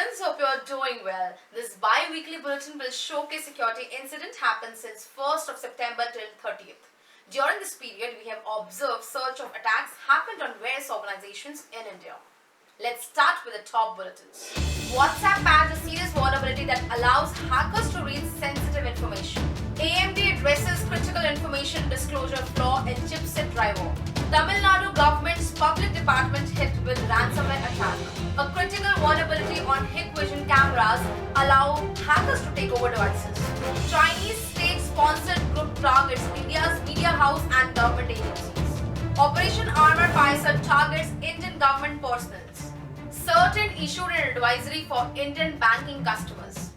netizens, hope you're doing well. This bi-weekly bulletin will showcase security incident happened since 1st of September till 30th. During this period, we have observed surge of attacks happened on various organizations in India. Let's start with the top bulletins. WhatsApp has a serious vulnerability that allows hackers to read sensitive information. AMD addresses critical information disclosure flaw in chipset driver. Tamil Nadu government's public department hit with ransomware attack. A critical vulnerability on Hikvision cameras allow hackers to take over devices. Chinese state-sponsored group targets India's media house and government agencies. Operation Armor Faisal targets Indian government personnel. Certain issued an advisory for Indian banking customers.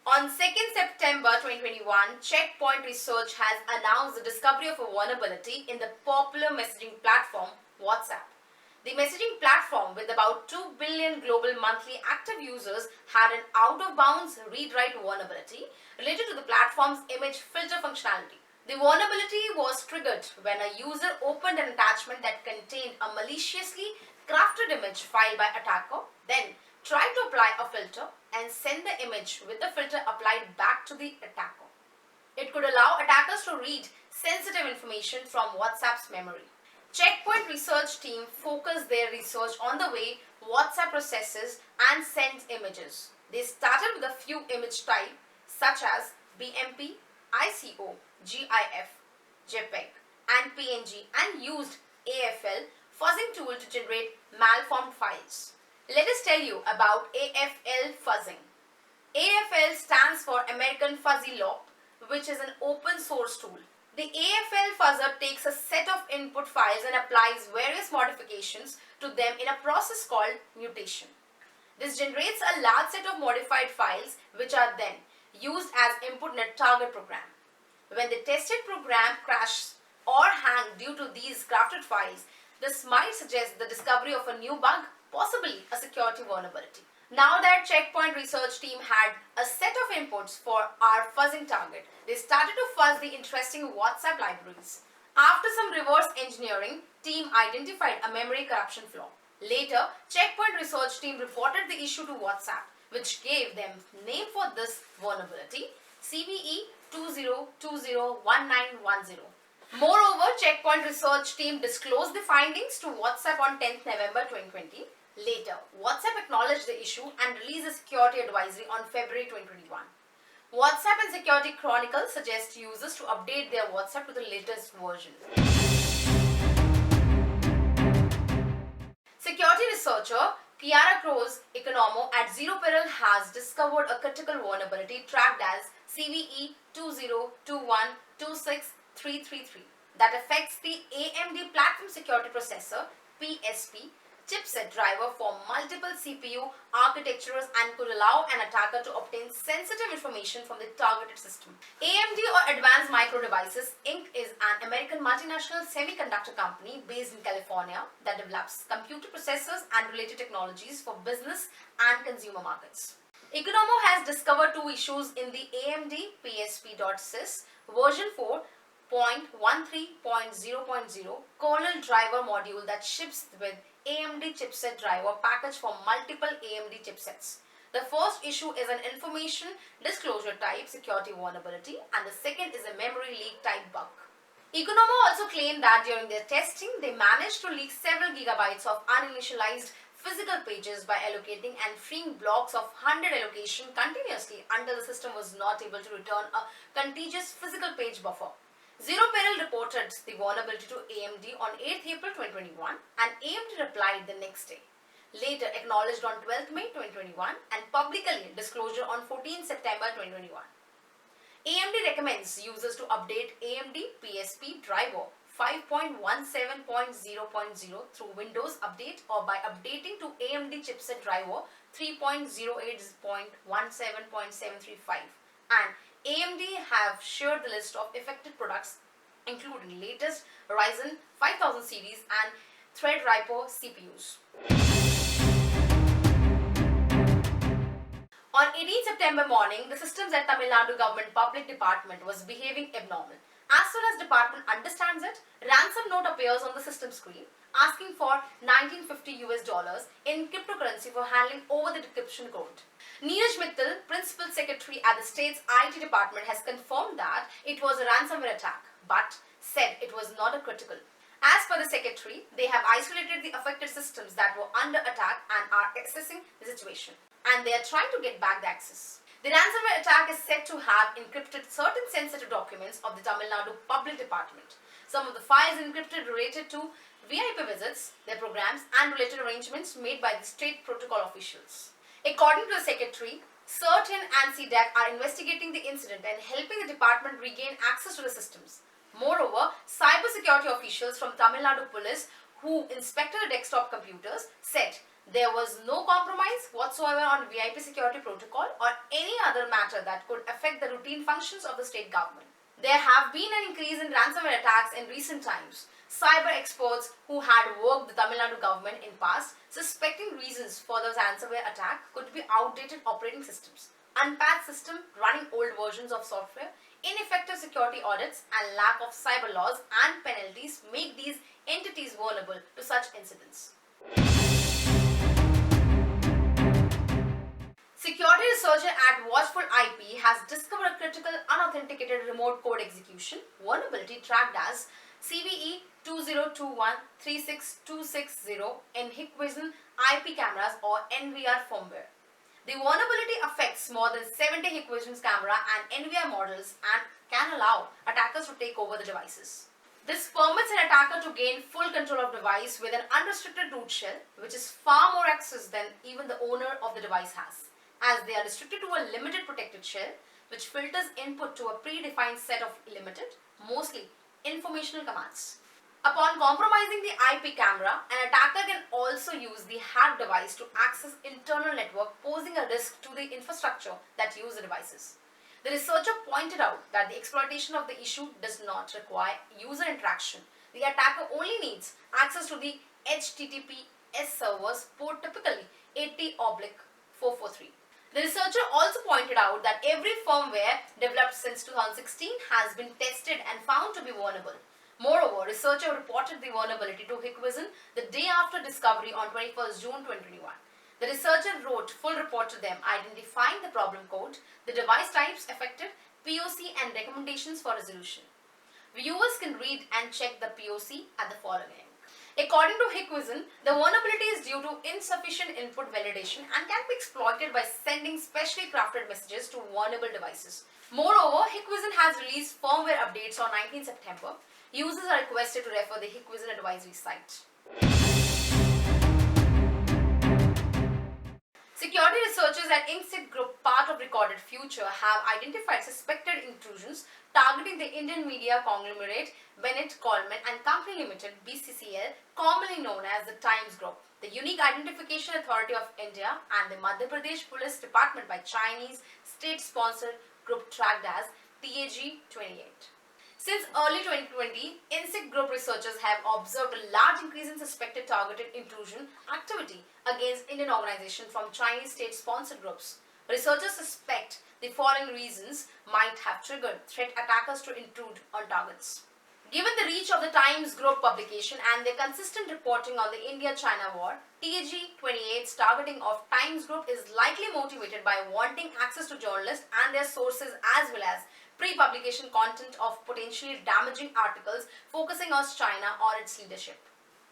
On 2nd September 2021, Checkpoint Research has announced the discovery of a vulnerability in the popular messaging platform WhatsApp. The messaging platform, with about 2 billion global monthly active users, had an out-of-bounds read-write vulnerability related to the platform's image filter functionality. The vulnerability was triggered when a user opened an attachment that contained a maliciously crafted image filed by attacker, then tried to apply a filter and send the image with the filter applied back to the attacker. It could allow attackers to read sensitive information from WhatsApp's memory. Checkpoint research team focused their research on the way WhatsApp processes and sends images. They started with a few image types such as BMP, ICO, GIF, JPEG and PNG and used AFL fuzzing tool to generate malformed files. Let us tell you about AFL fuzzing. AFL stands for American Fuzzy Law, which is an open source tool. The AFL fuzzer takes a set of input files and applies various modifications to them in a process called mutation. This generates a large set of modified files which are then used as input in a target program. When the tested program crashes or hangs due to these crafted files, this might suggest the discovery of a new bug, possibly a security vulnerability. Now that Checkpoint research team had a set of inputs for our fuzzing target, they started to fuzz the interesting WhatsApp libraries. After some reverse engineering, team identified a memory corruption flaw. Later, Checkpoint research team reported the issue to WhatsApp, which gave them name for this vulnerability, CVE 20201910. Moreover, Checkpoint research team disclosed the findings to WhatsApp on 10th November 2020. Later, WhatsApp acknowledged the issue and released a security advisory on February 2021. WhatsApp and Security Chronicle suggest users to update their WhatsApp to the latest version. Security researcher Kiara Crow's Economo at Zero Peril has discovered a critical vulnerability tracked as CVE 2021263333 that affects the AMD Platform Security Processor (PSP) chipset driver for multiple CPU architectures and could allow an attacker to obtain sensitive information from the targeted system. AMD or Advanced Micro Devices Inc. is an American multinational semiconductor company based in California that develops computer processors and related technologies for business and consumer markets. Economo has discovered two issues in the AMD PSP.sys version 4.13.0.0 kernel driver module that ships with AMD chipset driver package for multiple AMD chipsets. The first issue is an information disclosure type security vulnerability and the second is a memory leak type bug. Economo also claimed that during their testing, they managed to leak several gigabytes of uninitialized physical pages by allocating and freeing blocks of 100 allocation continuously until the system was not able to return a contiguous physical page buffer. Zero Peril reported the vulnerability to AMD on 8th April 2021 and AMD replied the next day. Later acknowledged on 12th May 2021 and publicly disclosure on 14th September 2021. AMD recommends users to update AMD PSP driver 5.17.0.0 through Windows Update or by updating to AMD chipset driver 3.08.17.735 and AMD have shared the list of affected products including latest Ryzen 5000 series and Threadripper CPUs. On 18 September morning, the systems at Tamil Nadu Government Public Department was behaving abnormal. As soon as department understands it, ransom note appears on the system screen asking for 1950 US dollars in cryptocurrency for handling over the decryption code. Neeraj Mittal, Principal Secretary at the state's IT department, has confirmed that it was a ransomware attack, but said it was not a critical. As per the secretary, they have isolated the affected systems that were under attack and are assessing the situation. And they are trying to get back the access. The ransomware attack is said to have encrypted certain sensitive documents of the Tamil Nadu Public Department. Some of the files encrypted related to VIP visits, their programs, and related arrangements made by the state protocol officials. According to the secretary, certain and CDAC are investigating the incident and helping the department regain access to the systems. Moreover, cybersecurity officials from Tamil Nadu Police who inspected the desktop computers said there was no compromise whatsoever on VIP security protocol or any other matter that could affect the routine functions of the state government. There have been an increase in ransomware attacks in recent times. Cyber experts who had worked the Tamil Nadu government in past suspecting reasons for the ransomware attack could be outdated operating systems, unpatched system running old versions of software, ineffective security audits and lack of cyber laws and penalties make these entities vulnerable to such incidents. Security researcher at Watchful IP has discovered a critical unauthenticated remote code execution vulnerability tracked as CVE 2021-36260 in Hikvision IP cameras or NVR firmware. The vulnerability affects more than 70 Hikvision's camera and NVR models and can allow attackers to take over the devices. This permits an attacker to gain full control of device with an unrestricted root shell, which is far more access than even the owner of the device has, as they are restricted to a limited protected shell, which filters input to a predefined set of limited, mostly informational commands. Upon compromising the IP camera, an attacker can also use the hacked device to access internal network, posing a risk to the infrastructure that use the devices. The researcher pointed out that the exploitation of the issue does not require user interaction. The attacker only needs access to the HTTPS servers port, typically 80/443. The researcher also pointed out that every firmware developed since 2016 has been tested and found to be vulnerable. Moreover, researcher reported the vulnerability to Hikvision the day after discovery on 21st June 2021. The researcher wrote full report to them identifying the problem code, the device types affected, POC and recommendations for resolution. Viewers can read and check the POC at the following link. According to Hikvision, the vulnerability is due to insufficient input validation and can be exploited by sending specially crafted messages to vulnerable devices. Moreover, Hikvision has released firmware updates on 19 September. Users are requested to refer the Hikvision advisory site. Security researchers at INSIT Group, part of Recorded Future, have identified suspected intrusions targeting the Indian media conglomerate Bennett Coleman and Company Limited (BCCL), commonly known as the Times Group, the Unique Identification Authority of India, and the Madhya Pradesh Police Department by Chinese state-sponsored group tracked as TAG-28. Since early 2020, INSIT Group researchers have observed a large increase in suspected targeted intrusion activity against Indian organizations from Chinese state-sponsored groups. Researchers suspect the following reasons might have triggered threat attackers to intrude on targets. Given the reach of the Times Group publication and their consistent reporting on the India-China war, TAG-28's targeting of Times Group is likely motivated by wanting access to journalists and their sources as well as pre-publication content of potentially damaging articles focusing on China or its leadership.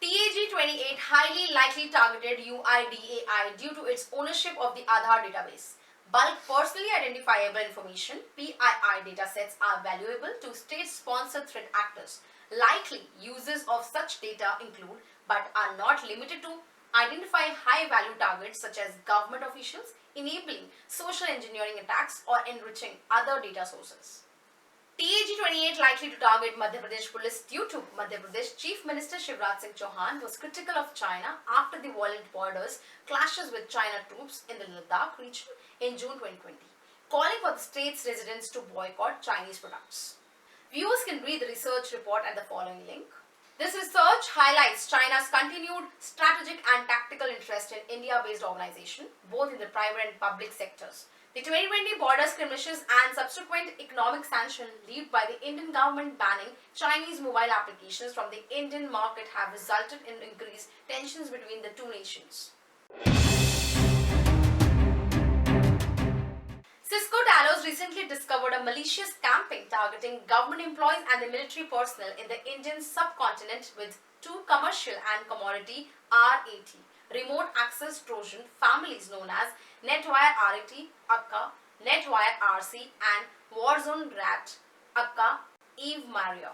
TAG-28 highly likely targeted UIDAI due to its ownership of the Aadhaar database. Bulk personally identifiable information (PII) datasets are valuable to state-sponsored threat actors. Likely uses of such data include, but are not limited to, identifying high-value targets such as government officials, enabling social engineering attacks, or enriching other data sources. TAG-28 likely to target Madhya Pradesh police due to Madhya Pradesh Chief Minister Shivraj Singh Chauhan was critical of China after the violent borders clashes with China troops in the Ladakh region in June 2020, calling for the state's residents to boycott Chinese products. Viewers can read the research report at the following link. This research highlights China's continued strategic and tactical interest in India-based organizations, both in the private and public sectors. The 2020 border skirmishes and subsequent economic sanction led by the Indian government banning Chinese mobile applications from the Indian market have resulted in increased tensions between the two nations. Cisco Talos recently discovered a malicious campaign targeting government employees and the military personnel in the Indian subcontinent with two commercial and commodity RAT, remote access Trojan families known as Netwire RAT, akka, Netwire RC and Warzone RAT, akka, Eve Maria.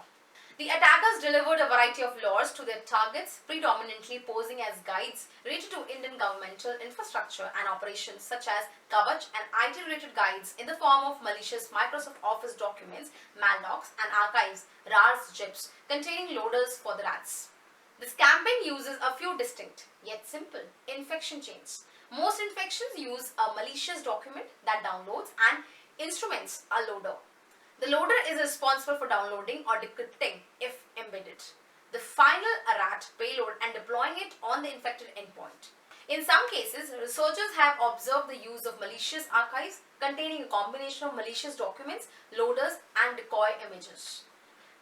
The attackers delivered a variety of lures to their targets, predominantly posing as guides related to Indian governmental infrastructure and operations such as Kavach and IT-related guides in the form of malicious Microsoft Office documents, maldocs and archives, RARs zips containing loaders for the rats. This campaign uses a few distinct, yet simple, infection chains. Most infections use a malicious document that downloads and instruments a loader. The loader is responsible for downloading or decrypting if embedded the final RAT payload and deploying it on the infected endpoint. In some cases, researchers have observed the use of malicious archives containing a combination of malicious documents, loaders and decoy images.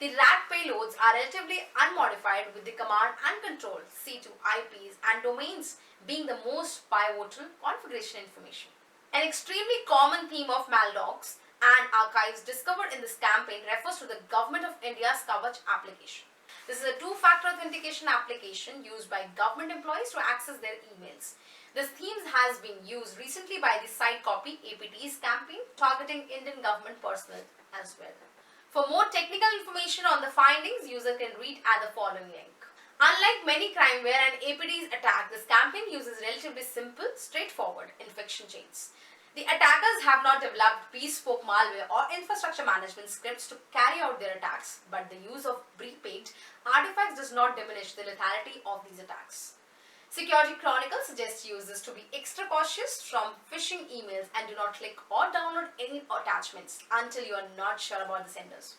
The RAT payloads are relatively unmodified with the command and control C2 IPs and domains being the most pivotal configuration information. An extremely common theme of maldocs and archives discovered in this campaign refers to the Government of India's Kavach application. This is a two-factor authentication application used by government employees to access their emails. This theme has been used recently by the Site Copy APT's campaign targeting Indian government personnel as well. For more technical information on the findings, user can read at the following link. Unlike many crimeware and APT's attack, this campaign uses relatively simple, straightforward infection chains. The attackers have not developed bespoke malware or infrastructure management scripts to carry out their attacks, but the use of pre-baked artifacts does not diminish the lethality of these attacks. Security Chronicle suggests users to be extra cautious from phishing emails and do not click or download any attachments until you are not sure about the senders.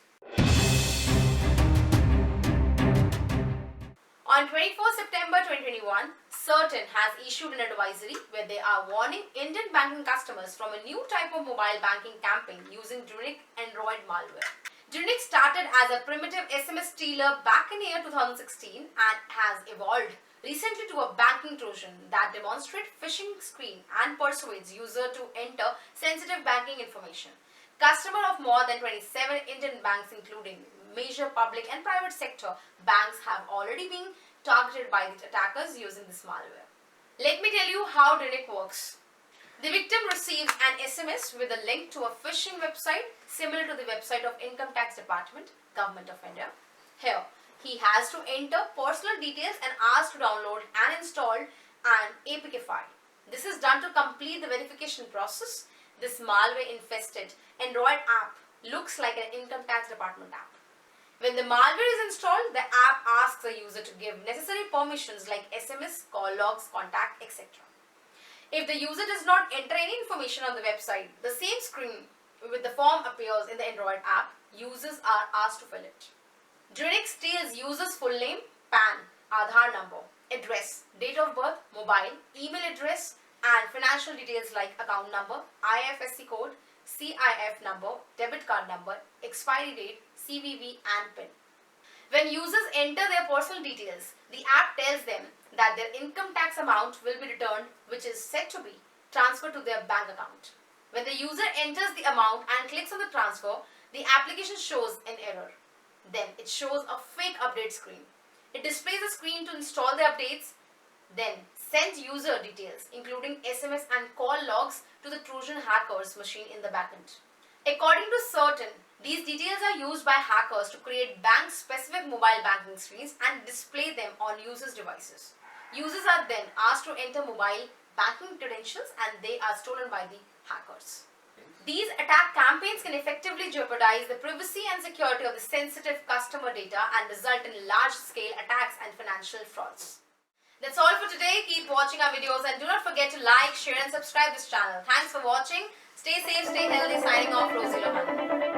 On 24 September 2021, Certain has issued an advisory where they are warning Indian banking customers from a new type of mobile banking campaign using generic Android malware. Generic started as a primitive SMS stealer back in the year 2016 and has evolved recently to a banking Trojan that demonstrates phishing screen and persuades user to enter sensitive banking information. Customers of more than 27 Indian banks, including major public and private sector banks, have already been targeted by the attackers using this malware. Let me tell you how Drinic works. The victim receives an SMS with a link to a phishing website similar to the website of Income Tax Department, Government of India. Here, he has to enter personal details and asked to download and install an APK file. This is done to complete the verification process. This malware-infested Android app looks like an Income Tax Department app. When the malware is installed, the app asks the user to give necessary permissions like SMS, call logs, contact, etc. If the user does not enter any information on the website, the same screen with the form appears in the Android app. Users are asked to fill it. Drinic steals user's full name, PAN, Aadhaar number, address, date of birth, mobile, email address, and financial details like account number, IFSC code, CIF number, debit card number, expiry date, CVV and PIN. When users enter their personal details, the app tells them that their income tax amount will be returned, which is said to be transferred to their bank account. When the user enters the amount and clicks on the transfer, the application shows an error. Then it shows a fake update screen. It displays a screen to install the updates, then sends user details including SMS and call logs to the Trojan hacker's machine in the backend. According to Certain, these details are used by hackers to create bank-specific mobile banking screens and display them on users' devices. Users are then asked to enter mobile banking credentials and they are stolen by the hackers. These attack campaigns can effectively jeopardize the privacy and security of the sensitive customer data and result in large-scale attacks and financial frauds. That's all for today. Keep watching our videos and do not forget to like, share and subscribe this channel. Thanks for watching. Stay safe, stay healthy. Signing off, Rosie Lohan.